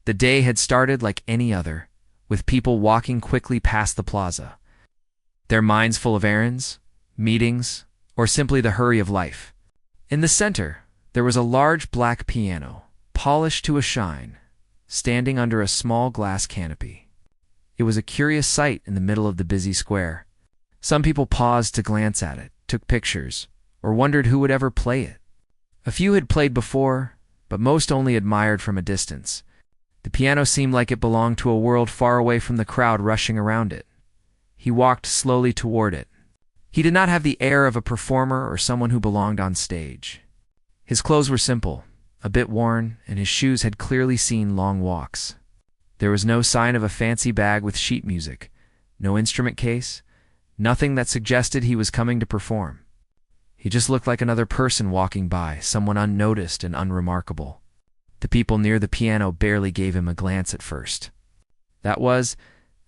The day had started like any other, with people walking quickly past the plaza, their minds full of errands, meetings, or simply the hurry of life. In the center, there was a large black piano, polished to a shine, standing under a small glass canopy. It was a curious sight in the middle of the busy square. Some people paused to glance at it, took pictures, or wondered who would ever play it. A few had played before, but most only admired from a distance. The piano seemed like it belonged to a world far away from the crowd rushing around it. He walked slowly toward it. He did not have the air of a performer or someone who belonged on stage. His clothes were simple, a bit worn, and his shoes had clearly seen long walks. There was no sign of a fancy bag with sheet music, no instrument case, nothing that suggested he was coming to perform. He just looked like another person walking by, someone unnoticed and unremarkable. The people near the piano barely gave him a glance at first. That was,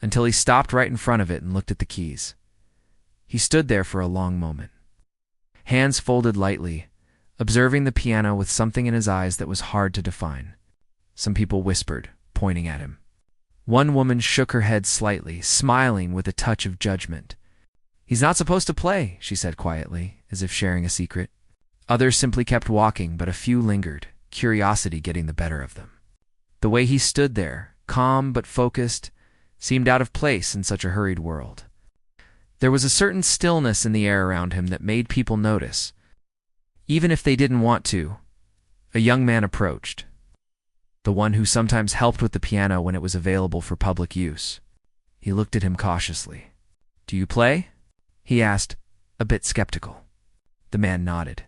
until he stopped right in front of it and looked at the keys. He stood there for a long moment, hands folded lightly, observing the piano with something in his eyes that was hard to define. Some people whispered, pointing at him. One woman shook her head slightly, smiling with a touch of judgment. "He's not supposed to play," she said quietly, as if sharing a secret. Others simply kept walking, but a few lingered, curiosity getting the better of them. The way he stood there, calm but focused, seemed out of place in such a hurried world. There was a certain stillness in the air around him that made people notice. Even if they didn't want to, a young man approached, the one who sometimes helped with the piano when it was available for public use. He looked at him cautiously. "Do you play?" he asked, a bit skeptical. The man nodded.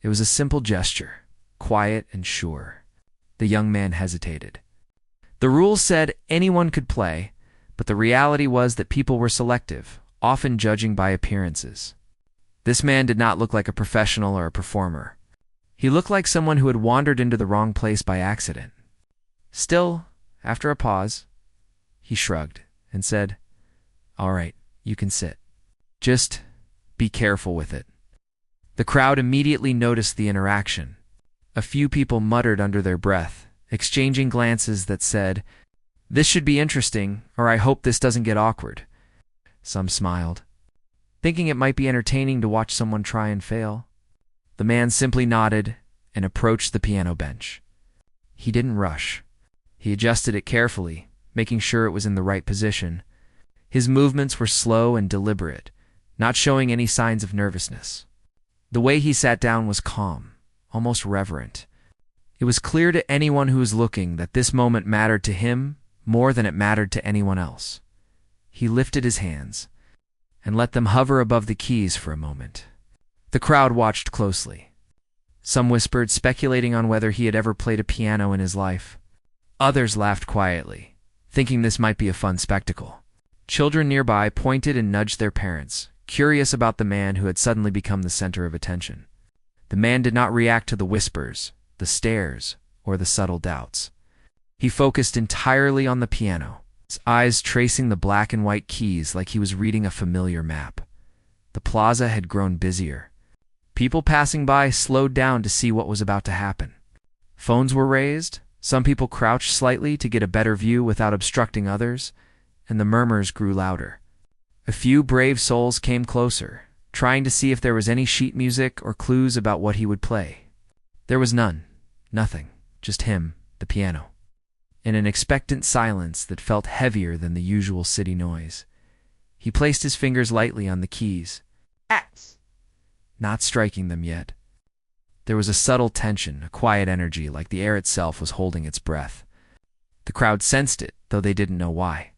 It was a simple gesture, quiet and sure. The young man hesitated. The rules said anyone could play, but the reality was that people were selective, often judging by appearances. This man did not look like a professional or a performer. He looked like someone who had wandered into the wrong place by accident. Still, after a pause, he shrugged and said, "All right, you can sit. Just be careful with it." The crowd immediately noticed the interaction. A few people muttered under their breath, exchanging glances that said, "This should be interesting," or "I hope this doesn't get awkward." Some smiled, thinking it might be entertaining to watch someone try and fail. The man simply nodded and approached the piano bench. He didn't rush. He adjusted it carefully, making sure it was in the right position. His movements were slow and deliberate, not showing any signs of nervousness. The way he sat down was calm, almost reverent. It was clear to anyone who was looking that this moment mattered to him more than it mattered to anyone else. He lifted his hands and let them hover above the keys for a moment. The crowd watched closely. Some whispered, speculating on whether he had ever played a piano in his life. Others laughed quietly, thinking this might be a fun spectacle. Children nearby pointed and nudged their parents, curious about the man who had suddenly become the center of attention. The man did not react to the whispers, the stares, or the subtle doubts. He focused entirely on the piano, his eyes tracing the black and white keys like he was reading a familiar map. The plaza had grown busier. People passing by slowed down to see what was about to happen. Phones were raised, some people crouched slightly to get a better view without obstructing others, and the murmurs grew louder. A few brave souls came closer, trying to see if there was any sheet music or clues about what he would play. There was none, nothing, just him, the piano, in an expectant silence that felt heavier than the usual city noise. He placed his fingers lightly on the keys, not striking them yet. There was a subtle tension, a quiet energy, like the air itself was holding its breath. The crowd sensed it, though they didn't know why.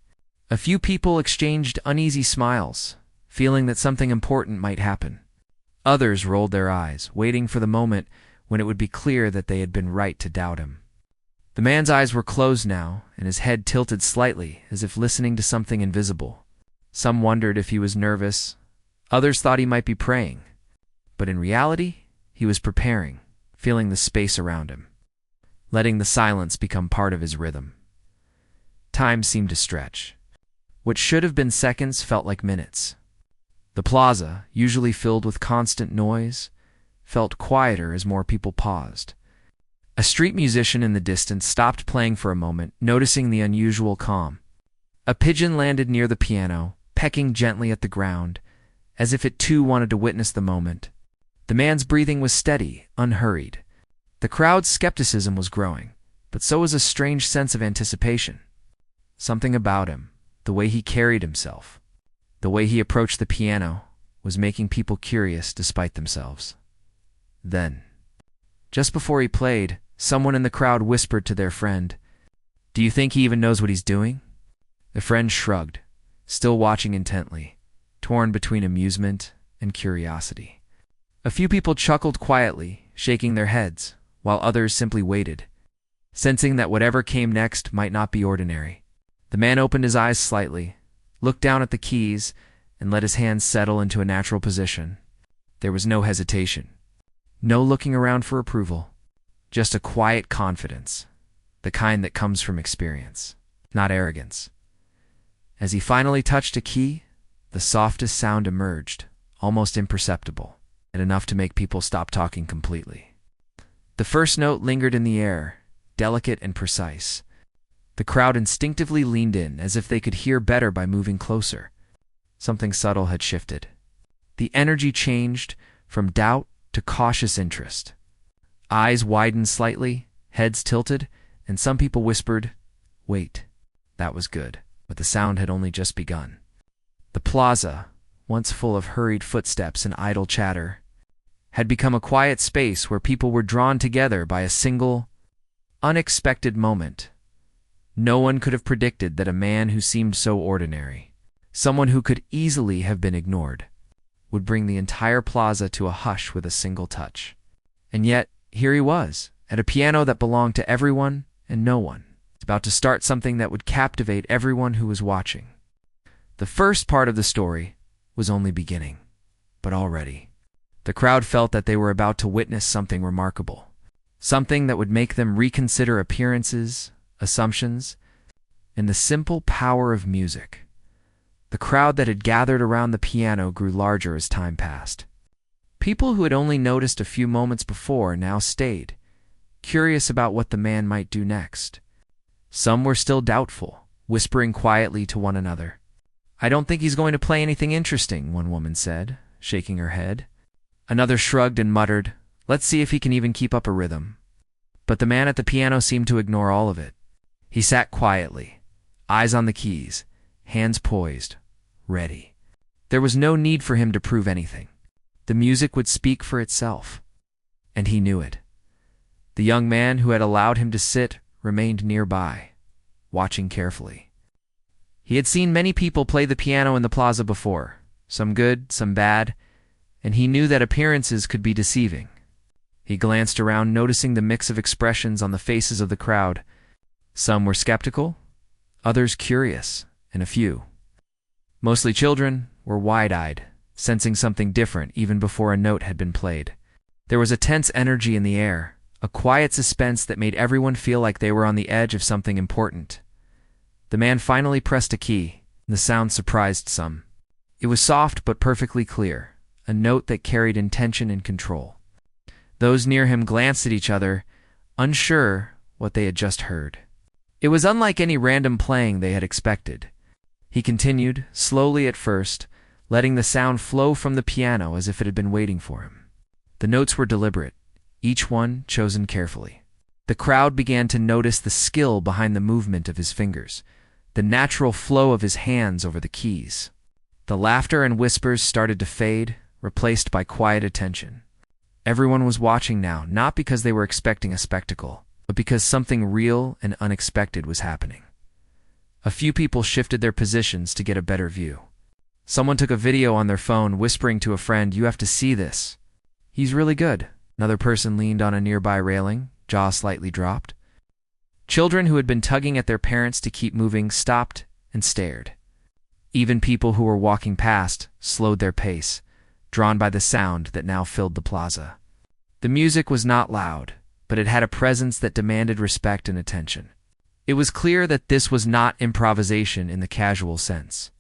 A few people exchanged uneasy smiles, feeling that something important might happen. Others rolled their eyes, waiting for the moment when it would be clear that they had been right to doubt him. The man's eyes were closed now, and his head tilted slightly, as if listening to something invisible. Some wondered if he was nervous. Others thought he might be praying. But in reality, he was preparing, feeling the space around him, letting the silence become part of his rhythm. Time seemed to stretch. What should have been seconds felt like minutes. The plaza, usually filled with constant noise, felt quieter as more people paused. A street musician in the distance stopped playing for a moment, noticing the unusual calm. A pigeon landed near the piano, pecking gently at the ground, as if it too wanted to witness the moment. The man's breathing was steady, unhurried. The crowd's skepticism was growing, but so was a strange sense of anticipation. Something about him, the way he carried himself, the way he approached the piano, was making people curious despite themselves. Then, just before he played, someone in the crowd whispered to their friend, "Do you think he even knows what he's doing?" The friend shrugged, still watching intently, torn between amusement and curiosity. A few people chuckled quietly, shaking their heads, while others simply waited, sensing that whatever came next might not be ordinary. The man opened his eyes slightly, looked down at the keys, and let his hands settle into a natural position. There was no hesitation, no looking around for approval, just a quiet confidence, the kind that comes from experience, not arrogance. As he finally touched a key, the softest sound emerged, almost imperceptible, and enough to make people stop talking completely. The first note lingered in the air, delicate and precise. The crowd instinctively leaned in, as if they could hear better by moving closer. Something subtle had shifted. The energy changed from doubt to cautious interest. Eyes widened slightly, heads tilted, and some people whispered, "Wait." That was good, but the sound had only just begun. The plaza, once full of hurried footsteps and idle chatter, had become a quiet space where people were drawn together by a single, unexpected moment. No one could have predicted that a man who seemed so ordinary, someone who could easily have been ignored, would bring the entire plaza to a hush with a single touch. And yet, here he was, at a piano that belonged to everyone and no one, about to start something that would captivate everyone who was watching. The first part of the story was only beginning, but already, the crowd felt that they were about to witness something remarkable, something that would make them reconsider appearances, assumptions, and the simple power of music. The crowd that had gathered around the piano grew larger as time passed. People who had only noticed a few moments before now stayed, curious about what the man might do next. Some were still doubtful, whispering quietly to one another. "I don't think he's going to play anything interesting," one woman said, shaking her head. Another shrugged and muttered, "Let's see if he can even keep up a rhythm." But the man at the piano seemed to ignore all of it. He sat quietly, eyes on the keys, hands poised, ready. There was no need for him to prove anything. The music would speak for itself, and he knew it. The young man who had allowed him to sit remained nearby, watching carefully. He had seen many people play the piano in the plaza before, some good, some bad, and he knew that appearances could be deceiving. He glanced around, noticing the mix of expressions on the faces of the crowd. Some were skeptical, others curious, and a few, mostly children, were wide-eyed, sensing something different even before a note had been played. There was a tense energy in the air, a quiet suspense that made everyone feel like they were on the edge of something important. The man finally pressed a key, and the sound surprised some. It was soft but perfectly clear, a note that carried intention and control. Those near him glanced at each other, unsure what they had just heard. It was unlike any random playing they had expected. He continued, slowly at first, letting the sound flow from the piano as if it had been waiting for him. The notes were deliberate, each one chosen carefully. The crowd began to notice the skill behind the movement of his fingers, the natural flow of his hands over the keys. The laughter and whispers started to fade, replaced by quiet attention. Everyone was watching now, not because they were expecting a spectacle, but because something real and unexpected was happening. A few people shifted their positions to get a better view. Someone took a video on their phone, whispering to a friend, "You have to see this. He's really good." Another person leaned on a nearby railing, jaw slightly dropped. Children who had been tugging at their parents to keep moving stopped and stared. Even people who were walking past slowed their pace, drawn by the sound that now filled the plaza. The music was not loud, but it had a presence that demanded respect and attention. It was clear that this was not improvisation in the casual sense.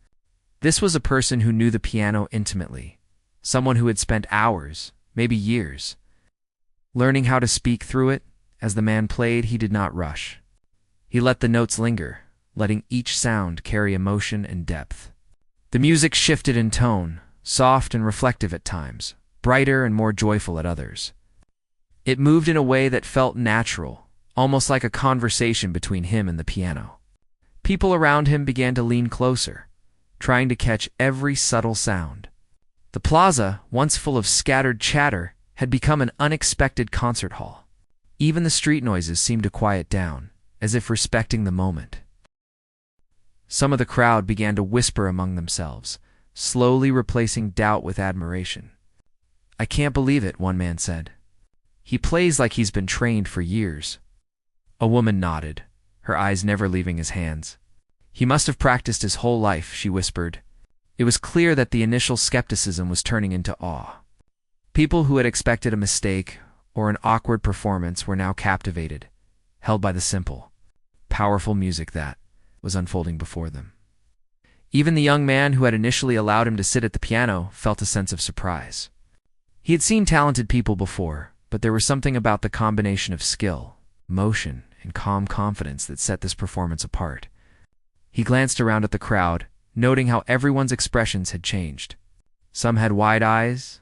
This was a person who knew the piano intimately, someone who had spent hours, maybe years, learning how to speak through it As the man played, he did not rush. He let the notes linger, letting each sound carry emotion and depth. The music shifted in tone, soft and reflective at times, brighter and more joyful at others. It moved in a way that felt natural, almost like a conversation between him and the piano. People around him began to lean closer, trying to catch every subtle sound. The plaza, once full of scattered chatter, had become an unexpected concert hall. Even the street noises seemed to quiet down, as if respecting the moment. Some of the crowd began to whisper among themselves, slowly replacing doubt with admiration. "I can't believe it," one man said. "He plays like he's been trained for years." A woman nodded, her eyes never leaving his hands. "He must have practiced his whole life," she whispered. It was clear that the initial skepticism was turning into awe. People who had expected a mistake or an awkward performance were now captivated, held by the simple, powerful music that was unfolding before them. Even the young man who had initially allowed him to sit at the piano felt a sense of surprise. He had seen talented people before, but there was something about the combination of skill, motion, and calm confidence that set this performance apart. He glanced around at the crowd, noting how everyone's expressions had changed. Some had wide eyes,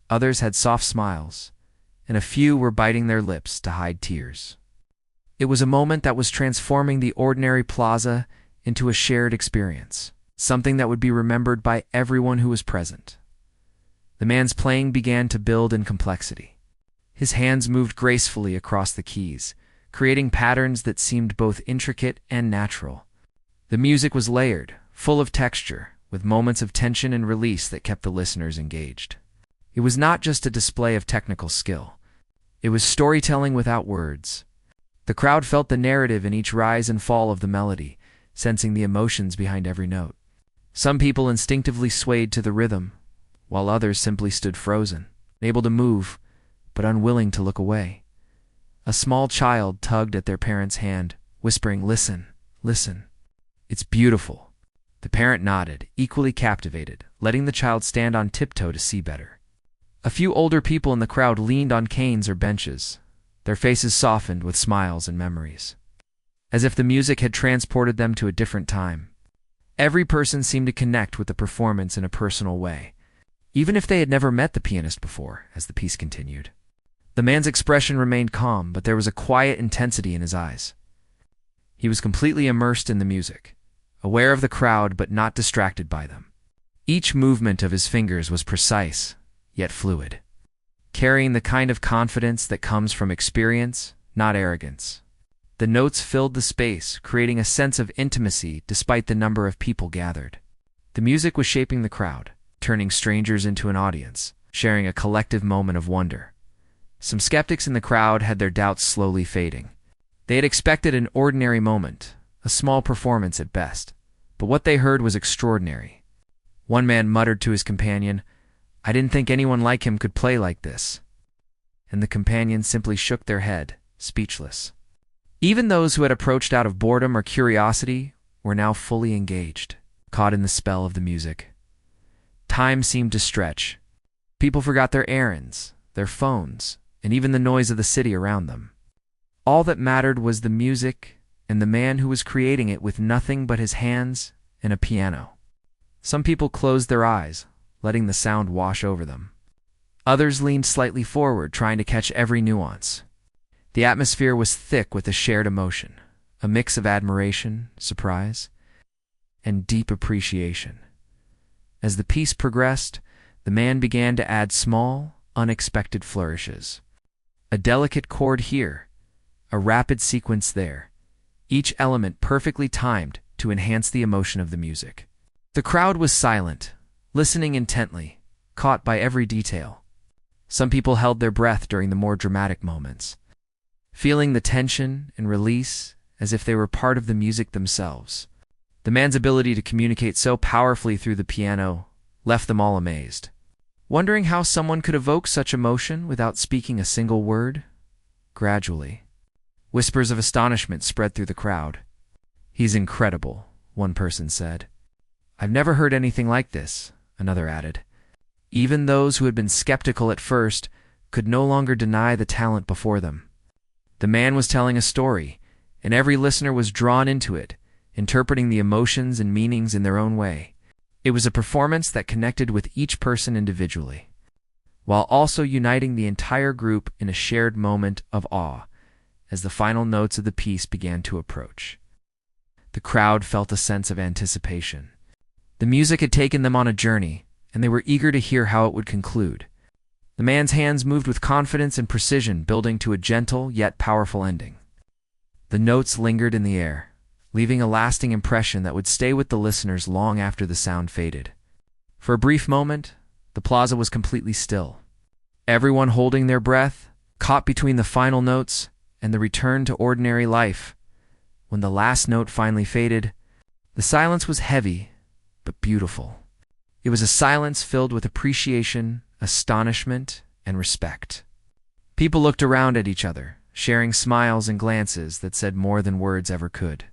others had soft smiles, and a few were biting their lips to hide tears. It was a moment that was transforming the ordinary plaza into a shared experience, something that would be remembered by everyone who was present. The man's playing began to build in complexity. His hands moved gracefully across the keys, creating patterns that seemed both intricate and natural. The music was layered, full of texture, with moments of tension and release that kept the listeners engaged. It was not just a display of technical skill. It was storytelling without words. The crowd felt the narrative in each rise and fall of the melody, sensing the emotions behind every note. Some people instinctively swayed to the rhythm, while others simply stood frozen, able to move, but unwilling to look away. A small child tugged at their parent's hand, whispering, "Listen, listen. It's beautiful." The parent nodded, equally captivated, letting the child stand on tiptoe to see better. A few older people in the crowd leaned on canes or benches, their faces softened with smiles and memories, as if the music had transported them to a different time. Every person seemed to connect with the performance in a personal way, even if they had never met the pianist before. As the piece continued, the man's expression remained calm, but there was a quiet intensity in his eyes. He was completely immersed in the music, aware of the crowd but not distracted by them. Each movement of his fingers was precise, yet fluid, carrying the kind of confidence that comes from experience, not arrogance. The notes filled the space, creating a sense of intimacy despite the number of people gathered. The music was shaping the crowd, turning strangers into an audience, sharing a collective moment of wonder. Some skeptics in the crowd had their doubts slowly fading. They had expected an ordinary moment, a small performance at best, but what they heard was extraordinary. One man muttered to his companion, "I didn't think anyone like him could play like this." And the companions simply shook their head, speechless. Even those who had approached out of boredom or curiosity were now fully engaged, caught in the spell of the music. Time seemed to stretch. People forgot their errands, their phones, and even the noise of the city around them. All that mattered was the music and the man who was creating it with nothing but his hands and a piano. Some people closed their eyes, letting the sound wash over them. Others leaned slightly forward, trying to catch every nuance. The atmosphere was thick with a shared emotion, a mix of admiration, surprise, and deep appreciation. As the piece progressed, the man began to add small, unexpected flourishes. A delicate chord here, a rapid sequence there, each element perfectly timed to enhance the emotion of the music. The crowd was silent, listening intently, caught by every detail. Some people held their breath during the more dramatic moments, feeling the tension and release as if they were part of the music themselves. The man's ability to communicate so powerfully through the piano left them all amazed, wondering how someone could evoke such emotion without speaking a single word. Gradually, whispers of astonishment spread through the crowd. "He's incredible," one person said. "I've never heard anything like this," another added. Even those who had been skeptical at first could no longer deny the talent before them. The man was telling a story, and every listener was drawn into it, interpreting the emotions and meanings in their own way. It was a performance that connected with each person individually, while also uniting the entire group in a shared moment of awe as the final notes of the piece began to approach. The crowd felt a sense of anticipation. The music had taken them on a journey, and they were eager to hear how it would conclude. The man's hands moved with confidence and precision, building to a gentle yet powerful ending. The notes lingered in the air, leaving a lasting impression that would stay with the listeners long after the sound faded. For a brief moment, the plaza was completely still. Everyone holding their breath, caught between the final notes and the return to ordinary life. When the last note finally faded, the silence was heavy but beautiful. It was a silence filled with appreciation, astonishment, and respect. People looked around at each other, sharing smiles and glances that said more than words ever could.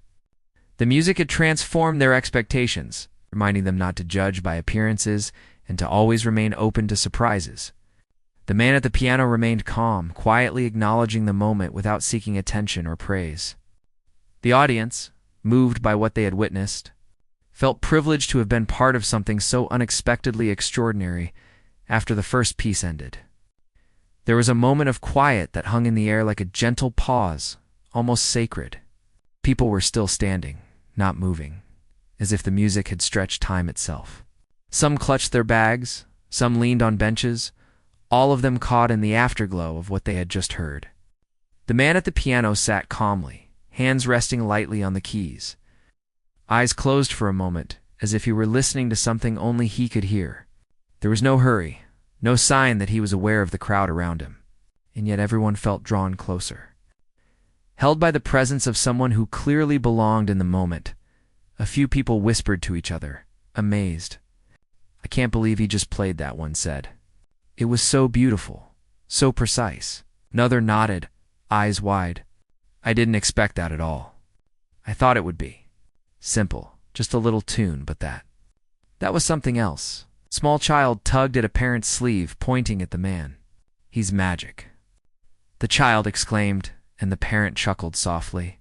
The music had transformed their expectations, reminding them not to judge by appearances and to always remain open to surprises. The man at the piano remained calm, quietly acknowledging the moment without seeking attention or praise. The audience, moved by what they had witnessed, felt privileged to have been part of something so unexpectedly extraordinary after the first piece ended. There was a moment of quiet that hung in the air like a gentle pause, almost sacred. People were still standing, not moving, as if the music had stretched time itself. Some clutched their bags, some leaned on benches, all of them caught in the afterglow of what they had just heard. The man at the piano sat calmly, hands resting lightly on the keys. Eyes closed for a moment, as if he were listening to something only he could hear. There was no hurry, no sign that he was aware of the crowd around him, and yet everyone felt drawn closer. Held by the presence of someone who clearly belonged in the moment, a few people whispered to each other, amazed. "I can't believe he just played that," one said. "It was so beautiful, so precise." Another nodded, eyes wide. "I didn't expect that at all. I thought it would be simple, just a little tune, but that was something else." Small child tugged at a parent's sleeve, pointing at the man. "He's magic," the child exclaimed, and the parent chuckled softly,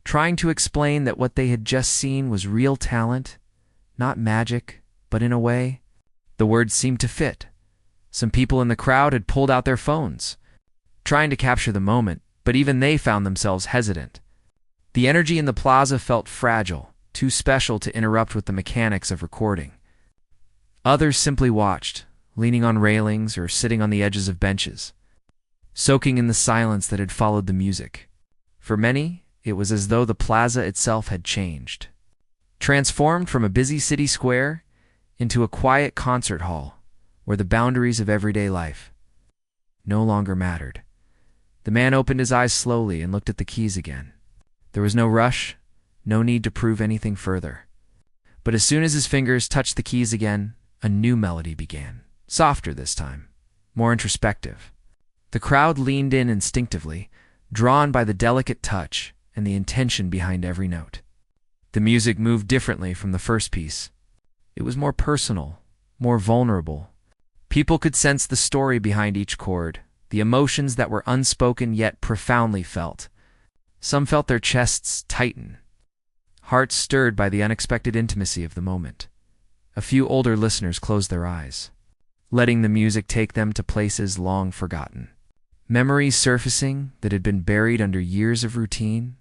trying to explain that what they had just seen was real talent, not magic, but in a way, the words seemed to fit. Some people in the crowd had pulled out their phones, trying to capture the moment, but even they found themselves hesitant. The energy in the plaza felt fragile, too special to interrupt with the mechanics of recording. Others simply watched, leaning on railings or sitting on the edges of benches, soaking in the silence that had followed the music. For many, it was as though the plaza itself had changed, transformed from a busy city square into a quiet concert hall where the boundaries of everyday life no longer mattered. The man opened his eyes slowly and looked at the keys again. There was no rush, no need to prove anything further. But as soon as his fingers touched the keys again, a new melody began, softer this time, more introspective. The crowd leaned in instinctively, drawn by the delicate touch and the intention behind every note. The music moved differently from the first piece. It was more personal, more vulnerable. People could sense the story behind each chord, the emotions that were unspoken yet profoundly felt. Some felt their chests tighten, hearts stirred by the unexpected intimacy of the moment. A few older listeners closed their eyes, letting the music take them to places long forgotten. Memories surfacing that had been buried under years of routine.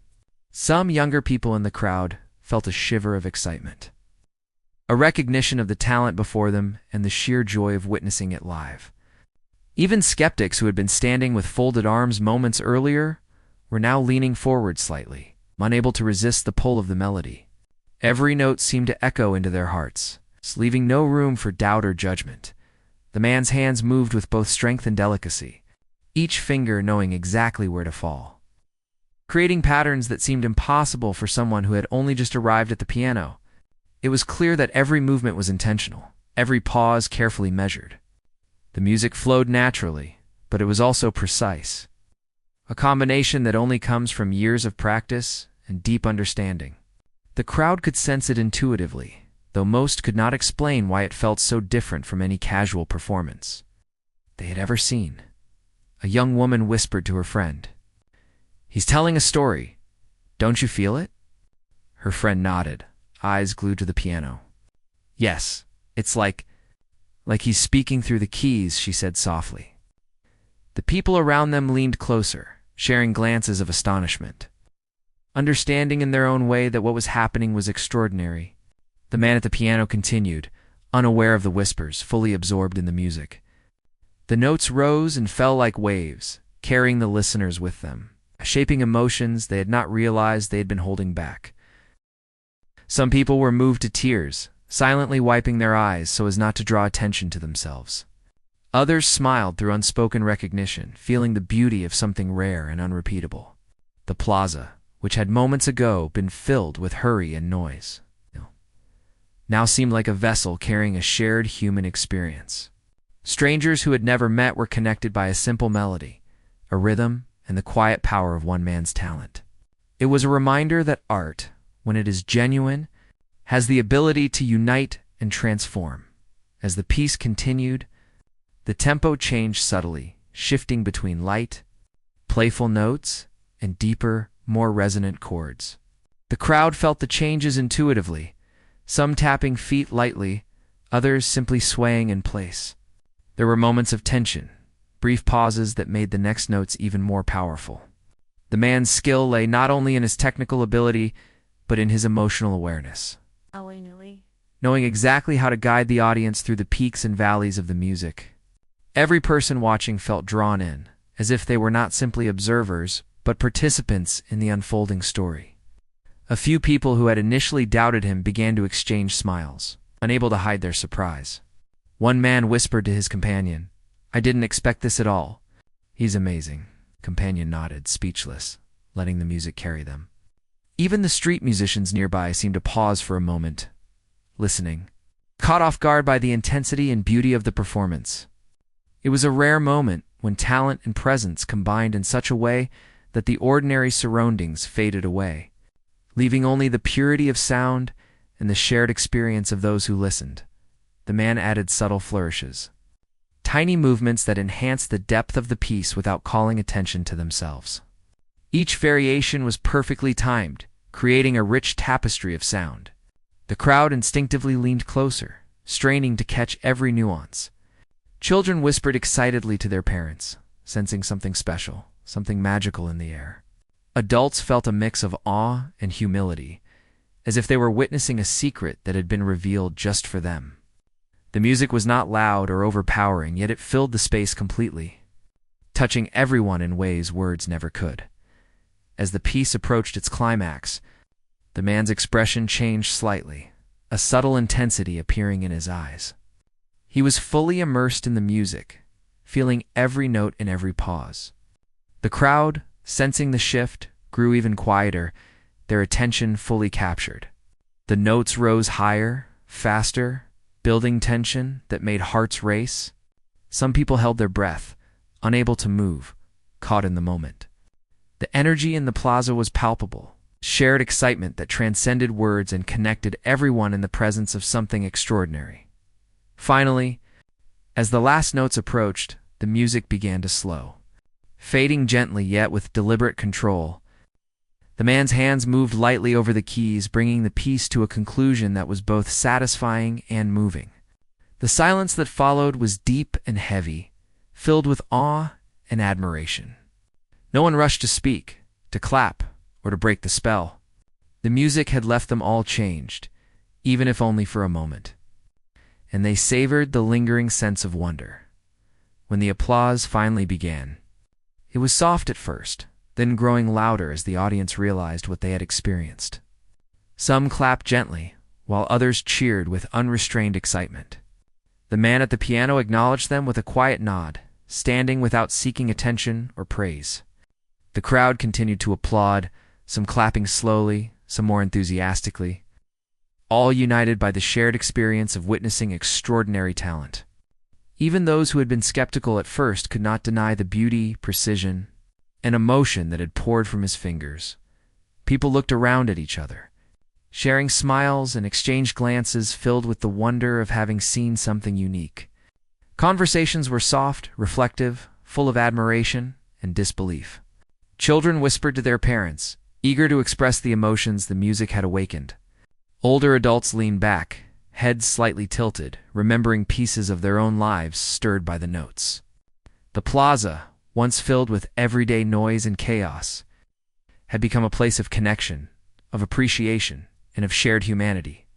Some younger people in the crowd felt a shiver of excitement, a recognition of the talent before them and the sheer joy of witnessing it live. Even skeptics who had been standing with folded arms moments earlier were now leaning forward slightly, unable to resist the pull of the melody. Every note seemed to echo into their hearts, leaving no room for doubt or judgment. The man's hands moved with both strength and delicacy, each finger knowing exactly where to fall, creating patterns that seemed impossible for someone who had only just arrived at the piano. It was clear that every movement was intentional, every pause carefully measured. The music flowed naturally, but it was also precise, a combination that only comes from years of practice and deep understanding. The crowd could sense it intuitively, though most could not explain why it felt so different from any casual performance they had ever seen. A young woman whispered to her friend, He's telling a story. Don't you feel it? Her friend nodded, eyes glued to the piano. Yes, it's like he's speaking through the keys, she said softly. The people around them leaned closer, sharing glances of astonishment, understanding in their own way that what was happening was extraordinary. The man at the piano continued, unaware of the whispers, fully absorbed in the music. The notes rose and fell like waves, carrying the listeners with them, shaping emotions they had not realized they had been holding back. Some people were moved to tears, silently wiping their eyes so as not to draw attention to themselves. Others smiled through unspoken recognition, feeling the beauty of something rare and unrepeatable. The plaza, which had moments ago been filled with hurry and noise, now seemed like a vessel carrying a shared human experience. Strangers who had never met were connected by a simple melody, a rhythm, and the quiet power of one man's talent. It was a reminder that art, when it is genuine, has the ability to unite and transform. As the piece continued, the tempo changed subtly, shifting between light, playful notes and deeper, more resonant chords. The crowd felt the changes intuitively, some tapping feet lightly, others simply swaying in place. There were moments of tension, brief pauses that made the next notes even more powerful. The man's skill lay not only in his technical ability, but in his emotional awareness, knowing exactly how to guide the audience through the peaks and valleys of the music. Every person watching felt drawn in, as if they were not simply observers, but participants in the unfolding story. A few people who had initially doubted him began to exchange smiles, unable to hide their surprise. One man whispered to his companion, "I didn't expect this at all." "He's amazing." Companion nodded, speechless, letting the music carry them. Even the street musicians nearby seemed to pause for a moment, listening, caught off guard by the intensity and beauty of the performance. It was a rare moment when talent and presence combined in such a way that the ordinary surroundings faded away, leaving only the purity of sound and the shared experience of those who listened. The man added subtle flourishes, tiny movements that enhanced the depth of the piece without calling attention to themselves. Each variation was perfectly timed, creating a rich tapestry of sound. The crowd instinctively leaned closer, straining to catch every nuance. Children whispered excitedly to their parents, sensing something special, something magical in the air. Adults felt a mix of awe and humility, as if they were witnessing a secret that had been revealed just for them. The music was not loud or overpowering, yet it filled the space completely, touching everyone in ways words never could. As the piece approached its climax, the man's expression changed slightly, a subtle intensity appearing in his eyes. He was fully immersed in the music, feeling every note in every pause. The crowd, sensing the shift, grew even quieter, their attention fully captured. The notes rose higher, faster, building tension that made hearts race. Some people held their breath, unable to move, caught in the moment. The energy in the plaza was palpable, shared excitement that transcended words and connected everyone in the presence of something extraordinary. Finally, as the last notes approached, the music began to slow. Fading gently yet with deliberate control, the man's hands moved lightly over the keys, bringing the piece to a conclusion that was both satisfying and moving. The silence that followed was deep and heavy, filled with awe and admiration. No one rushed to speak, to clap, or to break the spell. The music had left them all changed, even if only for a moment. And they savored the lingering sense of wonder. When the applause finally began, it was soft at first, then growing louder as the audience realized what they had experienced. Some clapped gently, while others cheered with unrestrained excitement. The man at the piano acknowledged them with a quiet nod, standing without seeking attention or praise. The crowd continued to applaud, some clapping slowly, some more enthusiastically, all united by the shared experience of witnessing extraordinary talent. Even those who had been skeptical at first could not deny the beauty, precision, and emotion that had poured from his fingers. People looked around at each other, sharing smiles and exchanged glances filled with the wonder of having seen something unique. Conversations were soft, reflective, full of admiration and disbelief. Children whispered to their parents, eager to express the emotions the music had awakened. Older adults leaned back, heads slightly tilted, remembering pieces of their own lives stirred by the notes. The plaza, once filled with everyday noise and chaos, had become a place of connection, of appreciation, and of shared humanity.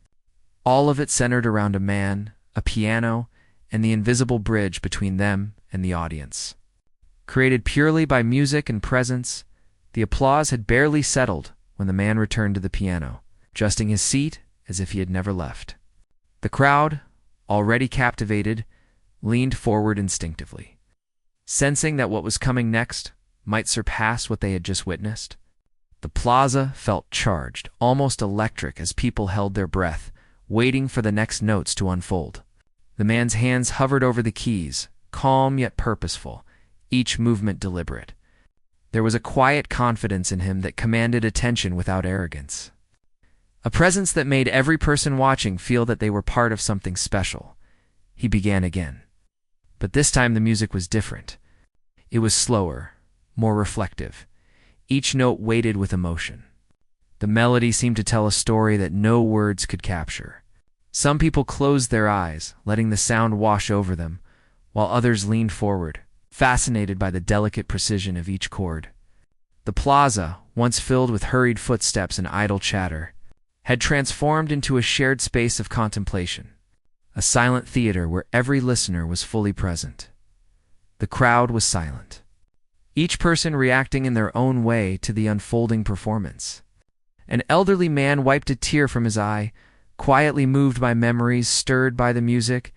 All of it centered around a man, a piano, and the invisible bridge between them and the audience. Created purely by music and presence, the applause had barely settled when the man returned to the piano, adjusting his seat as if he had never left. The crowd, already captivated, leaned forward instinctively. Sensing that what was coming next might surpass what they had just witnessed, the plaza felt charged, almost electric, as people held their breath, waiting for the next notes to unfold. The man's hands hovered over the keys, calm yet purposeful, each movement deliberate. There was a quiet confidence in him that commanded attention without arrogance. A presence that made every person watching feel that they were part of something special. He began again. But this time the music was different. It was slower, more reflective. Each note weighted with emotion. The melody seemed to tell a story that no words could capture. Some people closed their eyes, letting the sound wash over them, while others leaned forward, fascinated by the delicate precision of each chord. The plaza, once filled with hurried footsteps and idle chatter, had transformed into a shared space of contemplation, a silent theater where every listener was fully present. The crowd was silent, each person reacting in their own way to the unfolding performance. An elderly man wiped a tear from his eye, quietly moved by memories stirred by the music.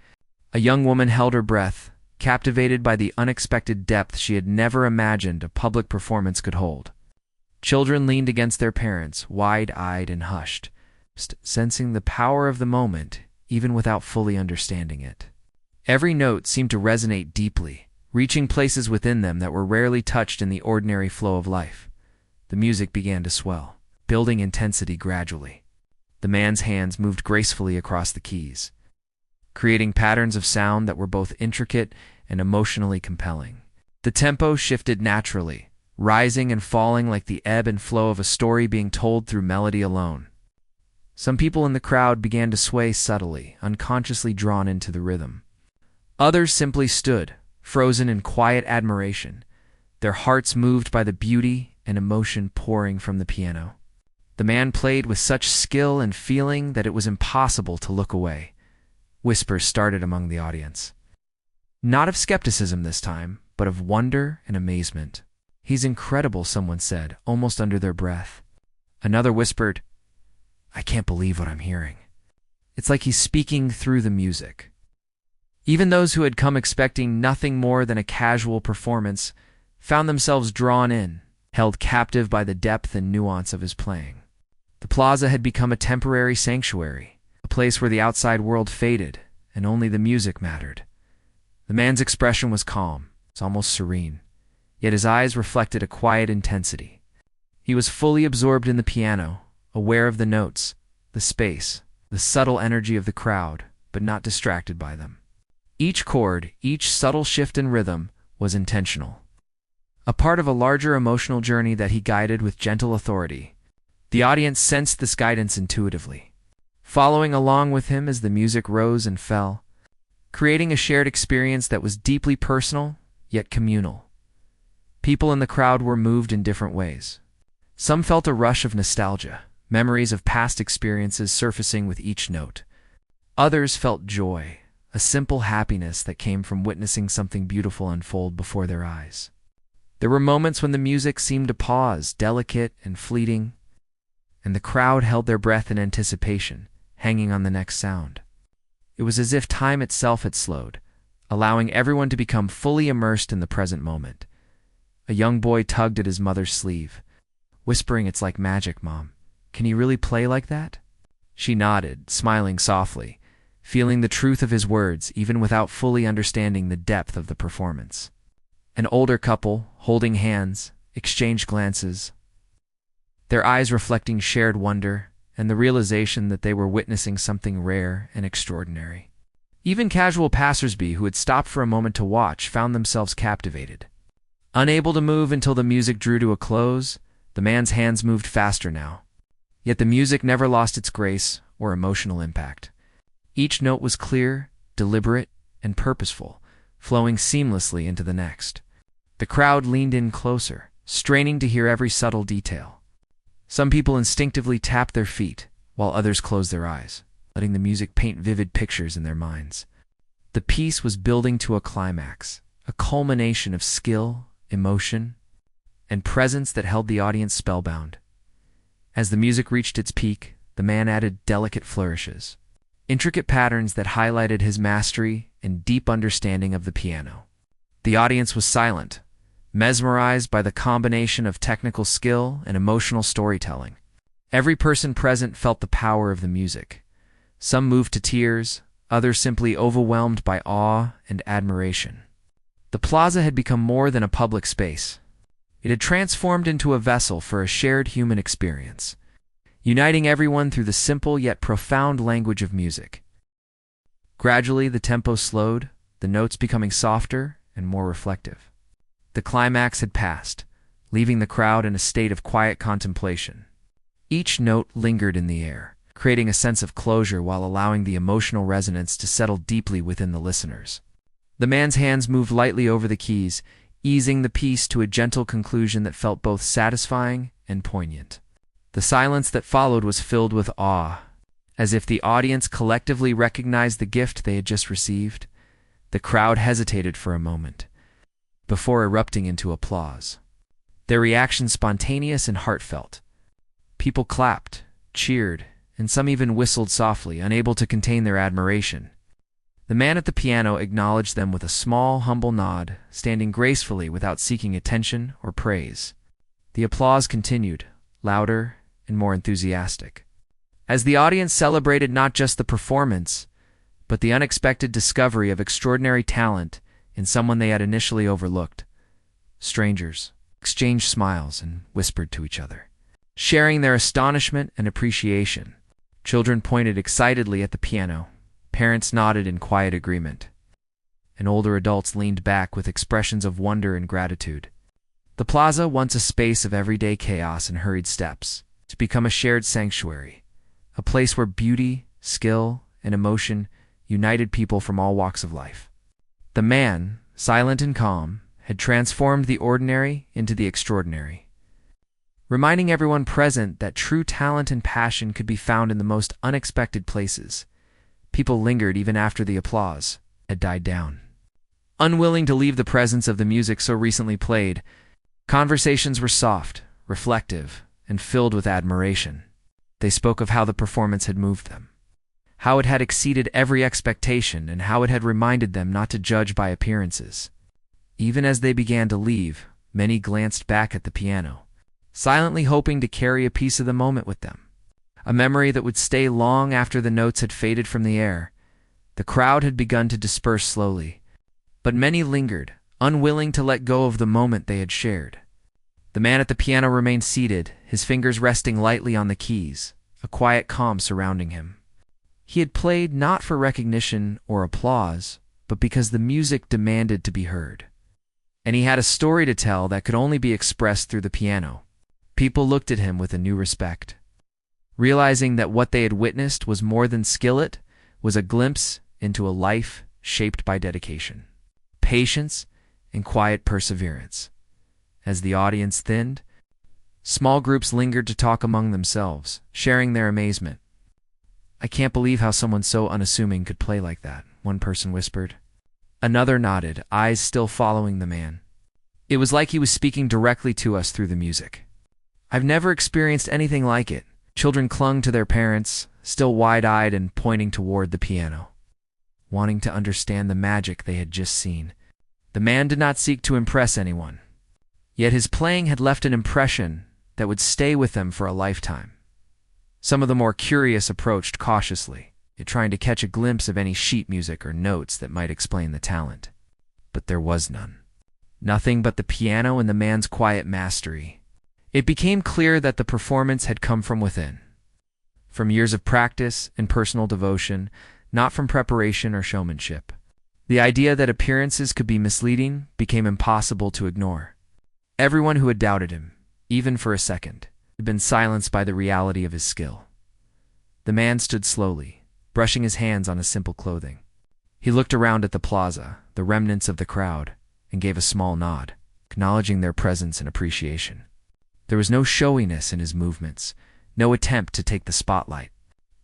A young woman held her breath, captivated by the unexpected depth she had never imagined a public performance could hold. Children leaned against their parents, wide-eyed and hushed, sensing the power of the moment, even without fully understanding it. Every note seemed to resonate deeply, reaching places within them that were rarely touched in the ordinary flow of life. The music began to swell, building intensity gradually. The man's hands moved gracefully across the keys, creating patterns of sound that were both intricate and emotionally compelling. The tempo shifted naturally, rising and falling like the ebb and flow of a story being told through melody alone. Some people in the crowd began to sway subtly, unconsciously drawn into the rhythm. Others simply stood, frozen in quiet admiration, their hearts moved by the beauty and emotion pouring from the piano. The man played with such skill and feeling that it was impossible to look away. Whispers started among the audience. Not of skepticism this time, but of wonder and amazement. "He's incredible," someone said, almost under their breath. Another whispered, "I can't believe what I'm hearing. It's like he's speaking through the music." Even those who had come expecting nothing more than a casual performance found themselves drawn in, held captive by the depth and nuance of his playing. The plaza had become a temporary sanctuary, a place where the outside world faded and only the music mattered. The man's expression was calm, almost serene, yet his eyes reflected a quiet intensity. He was fully absorbed in the piano, aware of the notes, the space, the subtle energy of the crowd, but not distracted by them. Each chord, each subtle shift in rhythm, was intentional, a part of a larger emotional journey that he guided with gentle authority. The audience sensed this guidance intuitively, following along with him as the music rose and fell, creating a shared experience that was deeply personal, yet communal. People in the crowd were moved in different ways. Some felt a rush of nostalgia, memories of past experiences surfacing with each note. Others felt joy, a simple happiness that came from witnessing something beautiful unfold before their eyes. There were moments when the music seemed to pause, delicate and fleeting, and the crowd held their breath in anticipation, hanging on the next sound. It was as if time itself had slowed, allowing everyone to become fully immersed in the present moment. A young boy tugged at his mother's sleeve, whispering, "It's like magic, Mom. Can he really play like that?" She nodded, smiling softly, feeling the truth of his words even without fully understanding the depth of the performance. An older couple, holding hands, exchanged glances, their eyes reflecting shared wonder and the realization that they were witnessing something rare and extraordinary. Even casual passersby who had stopped for a moment to watch found themselves captivated. Unable to move until the music drew to a close, the man's hands moved faster now. Yet the music never lost its grace or emotional impact. Each note was clear, deliberate, and purposeful, flowing seamlessly into the next. The crowd leaned in closer, straining to hear every subtle detail. Some people instinctively tapped their feet, while others closed their eyes, letting the music paint vivid pictures in their minds. The piece was building to a climax, a culmination of skill, emotion, and presence that held the audience spellbound. As the music reached its peak, the man added delicate flourishes, intricate patterns that highlighted his mastery and deep understanding of the piano. The audience was silent, mesmerized by the combination of technical skill and emotional storytelling. Every person present felt the power of the music. Some moved to tears, others simply overwhelmed by awe and admiration. The plaza had become more than a public space. It had transformed into a vessel for a shared human experience, uniting everyone through the simple yet profound language of music. Gradually, the tempo slowed, the notes becoming softer and more reflective. The climax had passed, leaving the crowd in a state of quiet contemplation. Each note lingered in the air, creating a sense of closure while allowing the emotional resonance to settle deeply within the listeners. The man's hands moved lightly over the keys, easing the piece to a gentle conclusion that felt both satisfying and poignant. The silence that followed was filled with awe, as if the audience collectively recognized the gift they had just received. The crowd hesitated for a moment, before erupting into applause. Their reaction spontaneous and heartfelt. People clapped, cheered, and some even whistled softly, unable to contain their admiration. The man at the piano acknowledged them with a small, humble nod, standing gracefully without seeking attention or praise. The applause continued, louder and more enthusiastic. As the audience celebrated not just the performance, but the unexpected discovery of extraordinary talent in someone they had initially overlooked, strangers exchanged smiles and whispered to each other, sharing their astonishment and appreciation. Children pointed excitedly at the piano. Parents nodded in quiet agreement, and older adults leaned back with expressions of wonder and gratitude. The plaza, once a space of everyday chaos and hurried steps, to become a shared sanctuary, a place where beauty, skill, and emotion united people from all walks of life. The man, silent and calm, had transformed the ordinary into the extraordinary, reminding everyone present that true talent and passion could be found in the most unexpected places. People lingered even after the applause had died down. Unwilling to leave the presence of the music so recently played, conversations were soft, reflective, and filled with admiration. They spoke of how the performance had moved them, how it had exceeded every expectation, and how it had reminded them not to judge by appearances. Even as they began to leave, many glanced back at the piano, silently hoping to carry a piece of the moment with them, a memory that would stay long after the notes had faded from the air. The crowd had begun to disperse slowly, but many lingered, unwilling to let go of the moment they had shared. The man at the piano remained seated, his fingers resting lightly on the keys, a quiet calm surrounding him. He had played not for recognition or applause, but because the music demanded to be heard. And he had a story to tell that could only be expressed through the piano. People looked at him with a new respect, realizing that what they had witnessed was more than skill. It was a glimpse into a life shaped by dedication, patience, and quiet perseverance. As the audience thinned, small groups lingered to talk among themselves, sharing their amazement. "I can't believe how someone so unassuming could play like that," one person whispered. Another nodded, eyes still following the man. "It was like he was speaking directly to us through the music. I've never experienced anything like it." Children clung to their parents, still wide-eyed and pointing toward the piano, wanting to understand the magic they had just seen. The man did not seek to impress anyone, yet his playing had left an impression that would stay with them for a lifetime. Some of the more curious approached cautiously, trying to catch a glimpse of any sheet music or notes that might explain the talent. But there was none. Nothing but the piano and the man's quiet mastery. It became clear that the performance had come from within, from years of practice and personal devotion, not from preparation or showmanship. The idea that appearances could be misleading became impossible to ignore. Everyone who had doubted him, even for a second, had been silenced by the reality of his skill. The man stood slowly, brushing his hands on his simple clothing. He looked around at the plaza, the remnants of the crowd, and gave a small nod, acknowledging their presence and appreciation. There was no showiness in his movements, no attempt to take the spotlight.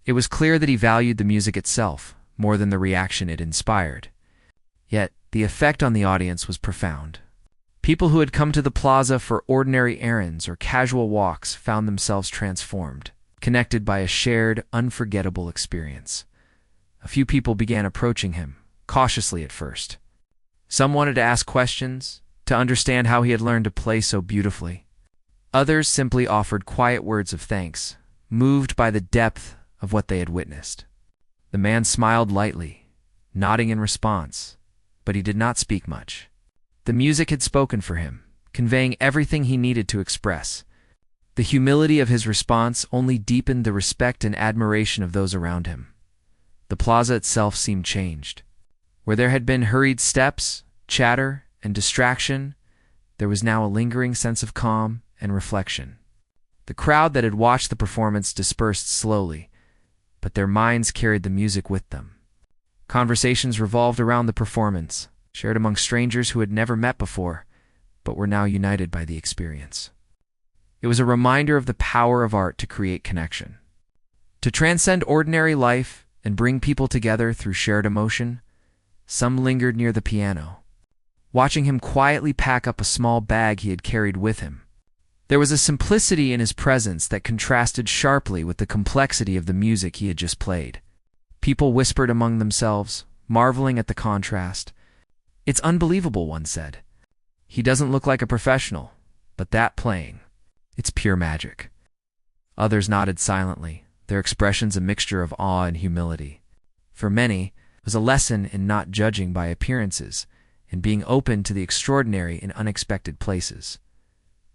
It was clear that he valued the music itself more than the reaction it inspired. Yet, the effect on the audience was profound. People who had come to the plaza for ordinary errands or casual walks found themselves transformed, connected by a shared, unforgettable experience. A few people began approaching him, cautiously at first. Some wanted to ask questions, to understand how he had learned to play so beautifully. Others simply offered quiet words of thanks, moved by the depth of what they had witnessed. The man smiled lightly, nodding in response, but he did not speak much. The music had spoken for him, conveying everything he needed to express. The humility of his response only deepened the respect and admiration of those around him. The plaza itself seemed changed. Where there had been hurried steps, chatter, and distraction, there was now a lingering sense of calm and reflection. The crowd that had watched the performance dispersed slowly, but their minds carried the music with them. Conversations revolved around the performance, shared among strangers who had never met before, but were now united by the experience. It was a reminder of the power of art to create connection, to transcend ordinary life and bring people together through shared emotion. Some lingered near the piano, watching him quietly pack up a small bag he had carried with him. There was a simplicity in his presence that contrasted sharply with the complexity of the music he had just played. People whispered among themselves, marveling at the contrast. "It's unbelievable," one said. "He doesn't look like a professional, but that playing, it's pure magic." Others nodded silently, their expressions a mixture of awe and humility. For many, it was a lesson in not judging by appearances and being open to the extraordinary in unexpected places.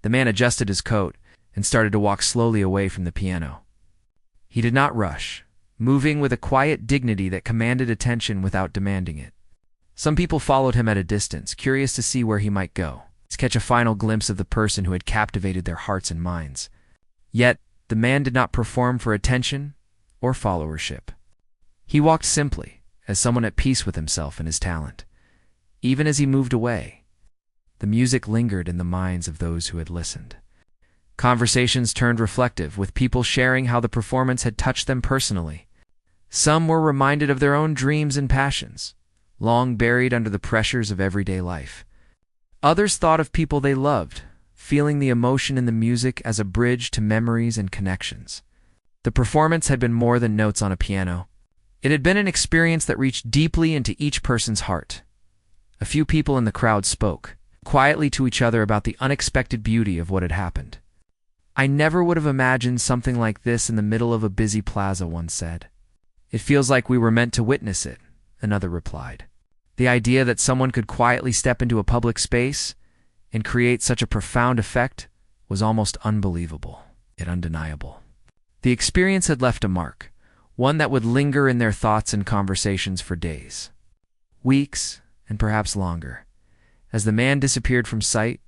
The man adjusted his coat and started to walk slowly away from the piano. He did not rush, moving with a quiet dignity that commanded attention without demanding it. Some people followed him at a distance, curious to see where he might go, to catch a final glimpse of the person who had captivated their hearts and minds. Yet, the man did not perform for attention or followership. He walked simply, as someone at peace with himself and his talent. Even as he moved away, the music lingered in the minds of those who had listened. Conversations turned reflective, with people sharing how the performance had touched them personally. Some were reminded of their own dreams and passions, long buried under the pressures of everyday life. Others thought of people they loved, feeling the emotion in the music as a bridge to memories and connections. The performance had been more than notes on a piano. It had been an experience that reached deeply into each person's heart. A few people in the crowd spoke, quietly to each other, about the unexpected beauty of what had happened. "I never would have imagined something like this in the middle of a busy plaza," one said. "It feels like we were meant to witness it," another replied. The idea that someone could quietly step into a public space and create such a profound effect was almost unbelievable, yet undeniable. The experience had left a mark, one that would linger in their thoughts and conversations for days, weeks, and perhaps longer. As the man disappeared from sight,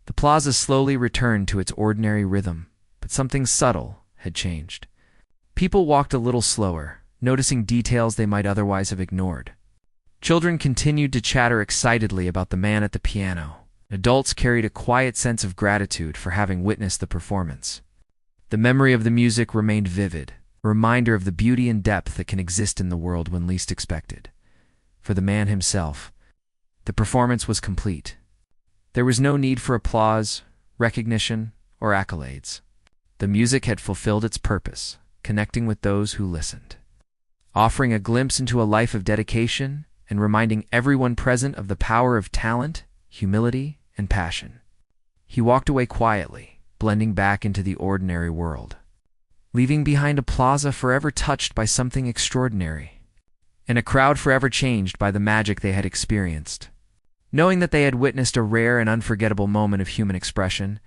the plaza slowly returned to its ordinary rhythm, but something subtle had changed. People walked a little slower, noticing details they might otherwise have ignored. Children continued to chatter excitedly about the man at the piano. Adults carried a quiet sense of gratitude for having witnessed the performance. The memory of the music remained vivid, a reminder of the beauty and depth that can exist in the world when least expected. For the man himself, the performance was complete. There was no need for applause, recognition, or accolades. The music had fulfilled its purpose, connecting with those who listened, offering a glimpse into a life of dedication and reminding everyone present of the power of talent, humility, and passion. He walked away quietly, blending back into the ordinary world, leaving behind a plaza forever touched by something extraordinary, and a crowd forever changed by the magic they had experienced. Knowing that they had witnessed a rare and unforgettable moment of human expression,